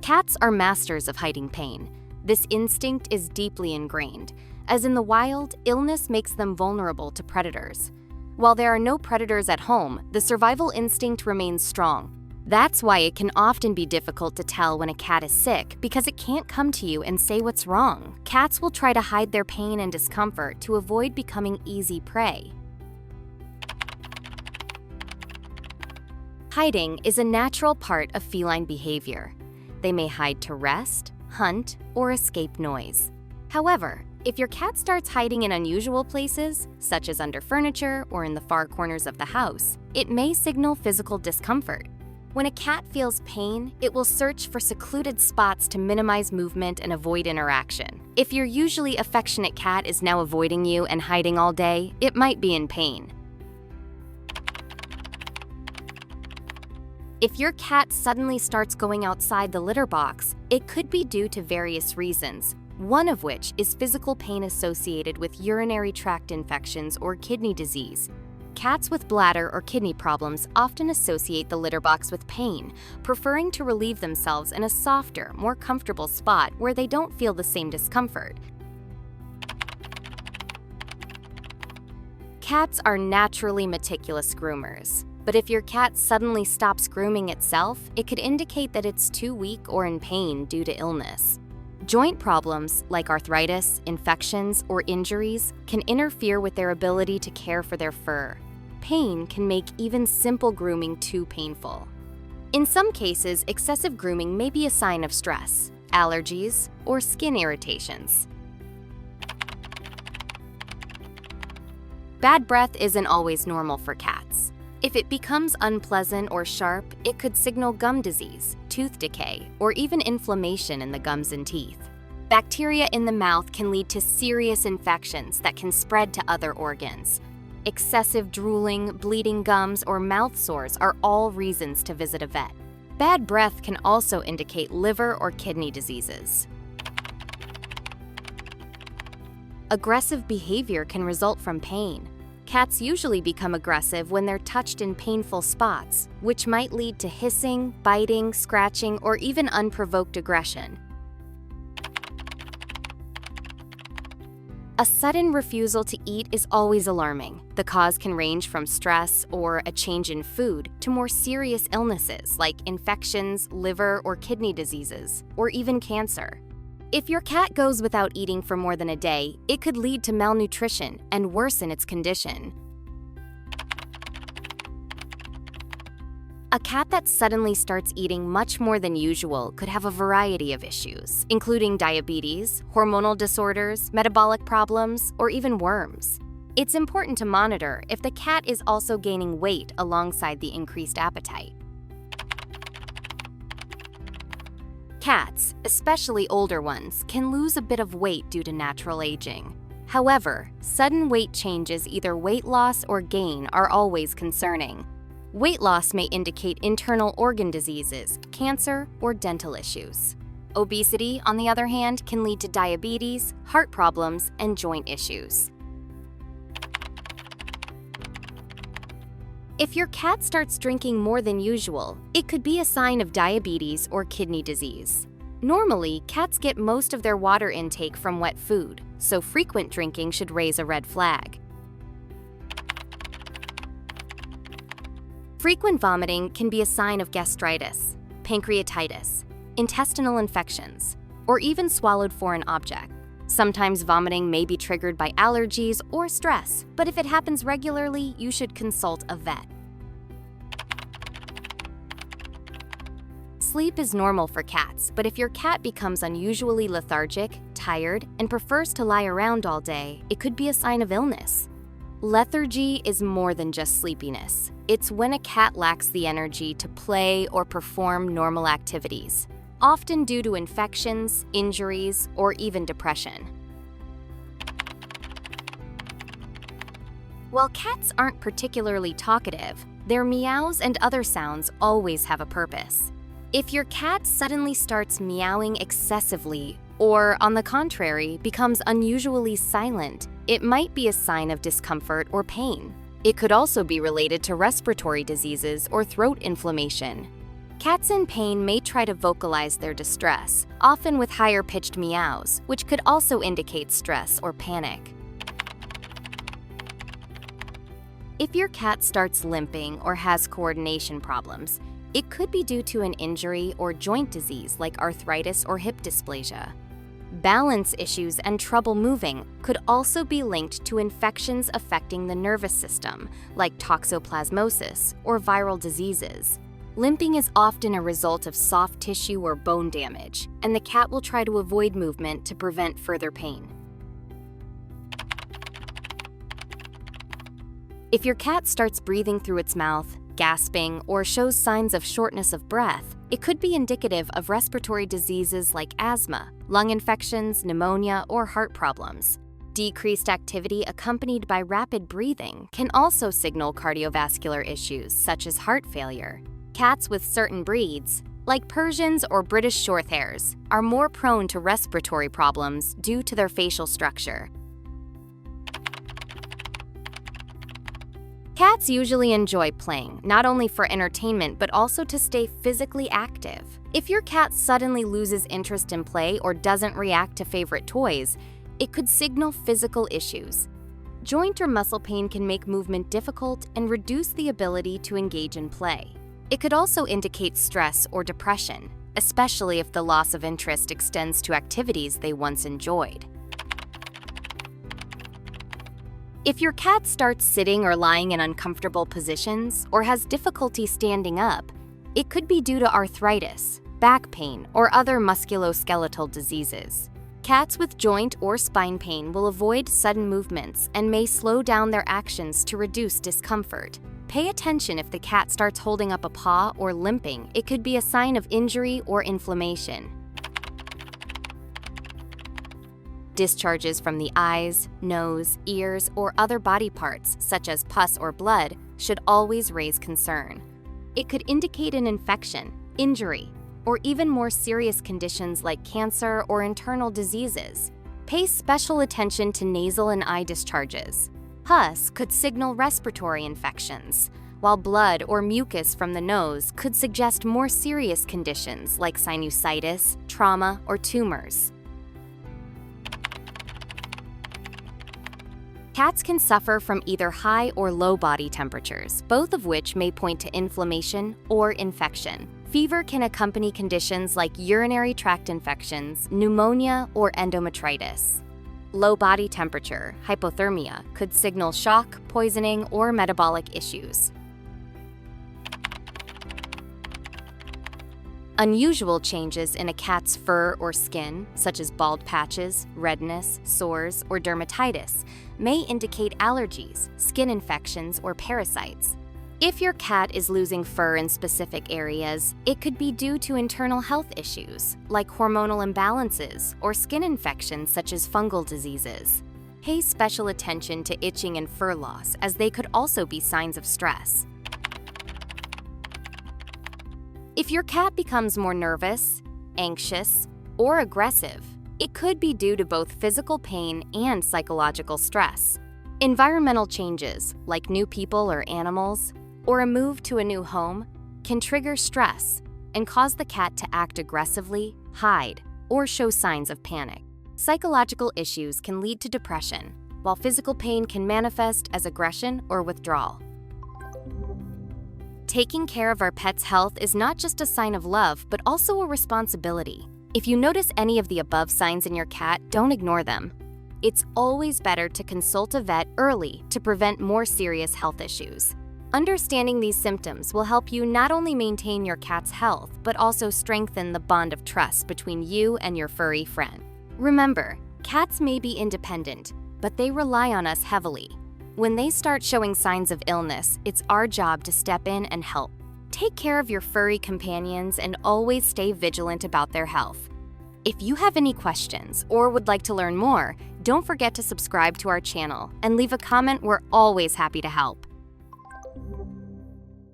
Cats are masters of hiding pain. This instinct is deeply ingrained, as in the wild, illness makes them vulnerable to predators. While there are no predators at home, the survival instinct remains strong. That's why it can often be difficult to tell when a cat is sick, because it can't come to you and say what's wrong. Cats will try to hide their pain and discomfort to avoid becoming easy prey. Hiding is a natural part of feline behavior. They may hide to rest, hunt, or escape noise. However, if your cat starts hiding in unusual places, such as under furniture or in the far corners of the house, it may signal physical discomfort. When a cat feels pain, it will search for secluded spots to minimize movement and avoid interaction. If your usually affectionate cat is now avoiding you and hiding all day, it might be in pain. If your cat suddenly starts going outside the litter box, it could be due to various reasons, one of which is physical pain associated with urinary tract infections or kidney disease. Cats with bladder or kidney problems often associate the litter box with pain, preferring to relieve themselves in a softer, more comfortable spot where they don't feel the same discomfort. Cats are naturally meticulous groomers, but if your cat suddenly stops grooming itself, it could indicate that it's too weak or in pain due to illness. Joint problems like arthritis, infections, or injuries can interfere with their ability to care for their fur. Pain can make even simple grooming too painful. In some cases, excessive grooming may be a sign of stress, allergies, or skin irritations. Bad breath isn't always normal for cats. If it becomes unpleasant or sharp, it could signal gum disease, tooth decay, or even inflammation in the gums and teeth. Bacteria in the mouth can lead to serious infections that can spread to other organs. Excessive drooling, bleeding gums, or mouth sores are all reasons to visit a vet. Bad breath can also indicate liver or kidney diseases. Aggressive behavior can result from pain. Cats usually become aggressive when they're touched in painful spots, which might lead to hissing, biting, scratching, or even unprovoked aggression. A sudden refusal to eat is always alarming. The cause can range from stress or a change in food to more serious illnesses like infections, liver or kidney diseases, or even cancer. If your cat goes without eating for more than a day, it could lead to malnutrition and worsen its condition. A cat that suddenly starts eating much more than usual could have a variety of issues, including diabetes, hormonal disorders, metabolic problems, or even worms. It's important to monitor if the cat is also gaining weight alongside the increased appetite. Cats, especially older ones, can lose a bit of weight due to natural aging. However, sudden weight changes, either weight loss or gain, are always concerning. Weight loss may indicate internal organ diseases, cancer, or dental issues. Obesity, on the other hand, can lead to diabetes, heart problems, and joint issues. If your cat starts drinking more than usual, it could be a sign of diabetes or kidney disease. Normally, cats get most of their water intake from wet food, so frequent drinking should raise a red flag. Frequent vomiting can be a sign of gastritis, pancreatitis, intestinal infections, or even swallowed foreign object. Sometimes vomiting may be triggered by allergies or stress, but if it happens regularly, you should consult a vet. Sleep is normal for cats, but if your cat becomes unusually lethargic, tired, and prefers to lie around all day, it could be a sign of illness. Lethargy is more than just sleepiness. It's when a cat lacks the energy to play or perform normal activities, often due to infections, injuries, or even depression. While cats aren't particularly talkative, their meows and other sounds always have a purpose. If your cat suddenly starts meowing excessively, or on the contrary, becomes unusually silent, it might be a sign of discomfort or pain. It could also be related to respiratory diseases or throat inflammation. Cats in pain may try to vocalize their distress, often with higher-pitched meows, which could also indicate stress or panic. If your cat starts limping or has coordination problems, it could be due to an injury or joint disease like arthritis or hip dysplasia. Balance issues and trouble moving could also be linked to infections affecting the nervous system, like toxoplasmosis or viral diseases. Limping is often a result of soft tissue or bone damage, and the cat will try to avoid movement to prevent further pain. If your cat starts breathing through its mouth, gasping, or shows signs of shortness of breath, it could be indicative of respiratory diseases like asthma, lung infections, pneumonia, or heart problems. Decreased activity accompanied by rapid breathing can also signal cardiovascular issues such as heart failure. Cats with certain breeds, like Persians or British Shorthairs, are more prone to respiratory problems due to their facial structure. Cats usually enjoy playing, not only for entertainment but also to stay physically active. If your cat suddenly loses interest in play or doesn't react to favorite toys, it could signal physical issues. Joint or muscle pain can make movement difficult and reduce the ability to engage in play. It could also indicate stress or depression, especially if the loss of interest extends to activities they once enjoyed. If your cat starts sitting or lying in uncomfortable positions or has difficulty standing up, it could be due to arthritis, back pain, or other musculoskeletal diseases. Cats with joint or spine pain will avoid sudden movements and may slow down their actions to reduce discomfort. Pay attention if the cat starts holding up a paw or limping. It could be a sign of injury or inflammation. Discharges from the eyes, nose, ears, or other body parts, such as pus or blood, should always raise concern. It could indicate an infection, injury, or even more serious conditions like cancer or internal diseases. Pay special attention to nasal and eye discharges. Pus could signal respiratory infections, while blood or mucus from the nose could suggest more serious conditions like sinusitis, trauma, or tumors. Cats can suffer from either high or low body temperatures, both of which may point to inflammation or infection. Fever can accompany conditions like urinary tract infections, pneumonia, or endometritis. Low body temperature, hypothermia, could signal shock, poisoning, or metabolic issues. Unusual changes in a cat's fur or skin, such as bald patches, redness, sores, or dermatitis, may indicate allergies, skin infections, or parasites. If your cat is losing fur in specific areas, it could be due to internal health issues, like hormonal imbalances or skin infections such as fungal diseases. Pay special attention to itching and fur loss, as they could also be signs of stress. If your cat becomes more nervous, anxious, or aggressive, it could be due to both physical pain and psychological stress. Environmental changes, like new people or animals, or a move to a new home, can trigger stress and cause the cat to act aggressively, hide, or show signs of panic. Psychological issues can lead to depression, while physical pain can manifest as aggression or withdrawal. Taking care of our pet's health is not just a sign of love, but also a responsibility. If you notice any of the above signs in your cat, don't ignore them. It's always better to consult a vet early to prevent more serious health issues. Understanding these symptoms will help you not only maintain your cat's health, but also strengthen the bond of trust between you and your furry friend. Remember, cats may be independent, but they rely on us heavily. When they start showing signs of illness, it's our job to step in and help. Take care of your furry companions and always stay vigilant about their health. If you have any questions or would like to learn more, don't forget to subscribe to our channel and leave a comment. We're always happy to help.